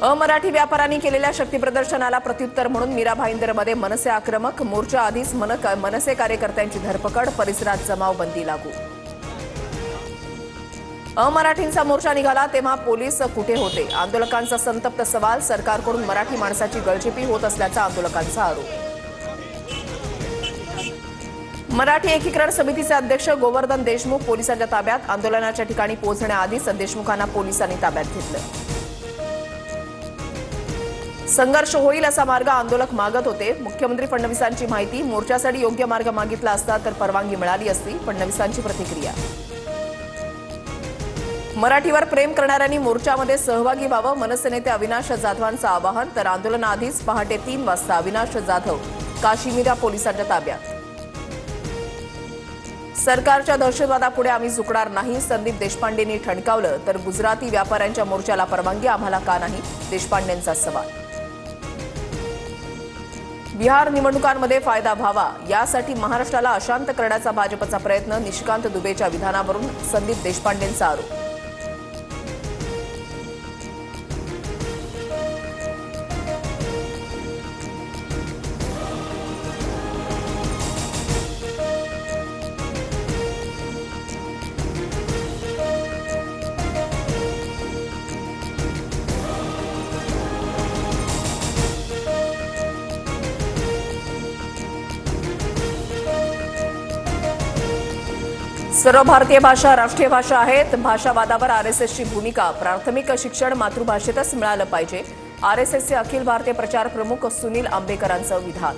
अमराठी व्यापाऱ्यांनी केलेल्या शक्तीप्रदर्शनाला प्रत्युत्तर म्हणून मीरा भाईंदरमध्ये मनसे आक्रमक, मोर्चा आधीच मनसे कार्यकर्त्यांची धरपकड, परिसरात जमावबंदी लागू। अमराठींचा मोर्चा निघाला तेव्हा पोलीस कुठे होते? आंदोलकांचा संतप्त सवाल, सरकारकडून मराठी माणसाची गळचेपी होत असल्याचा आंदोलकांचा आरोप। मराठी एकीकरण समितीचे अध्यक्ष गोवर्धन देशमुख पोलिसांच्या ताब्यात, आंदोलनाच्या ठिकाणी पोहोचण्याआधीच देशमुखांना पोलिसांनी ताब्यात घेतलं। संघर्ष होईल असा मार्ग आंदोलक मागत होते। मुख्यमंत्री फडणवीसांची माहिती, मोर्चासाठी योग्य मार्ग मागितला असता तर परवानगी मिळाली असती, फडणवीसांची प्रतिक्रिया। मराठीवर प्रेम करणाऱ्यांनी मोर्चामध्ये सहभागी व्हावं, मनसे नेते अविनाश जाधवांचं आवाहन, तर आंदोलनाआधीच पहाटे 3 वाजता अविनाश जाधव काश्मीरा पोलिसांच्या ताब्यात। सरकारच्या दहशतवादापुढे आम्ही झुकणार नाही, संदीप देशपांडेंनी ठणकावलं, तर गुजराती व्यापाऱ्यांच्या मोर्चाला परवानगी आम्हाला का नाही, देशपांडेंचा सवाल। बिहार निवडणुकांमध्ये फायदा व्हावा यासाठी महाराष्ट्राला अशांत करण्याचा भाजपचा प्रयत्न, निशिकांत दुबेच्या विधानावरून संदीप देशपांडेंचा आरोप। सर्व भारतीय भाषा राष्ट्रीय भाषा आहेत। भाषावादावर आरएसएसची भूमिका, प्राथमिक शिक्षण मातृभाषेतच मिळालं पाहिजे, आरएसएसचे अखिल भारतीय प्रचार प्रमुख सुनील आंबेकरांचं विधान।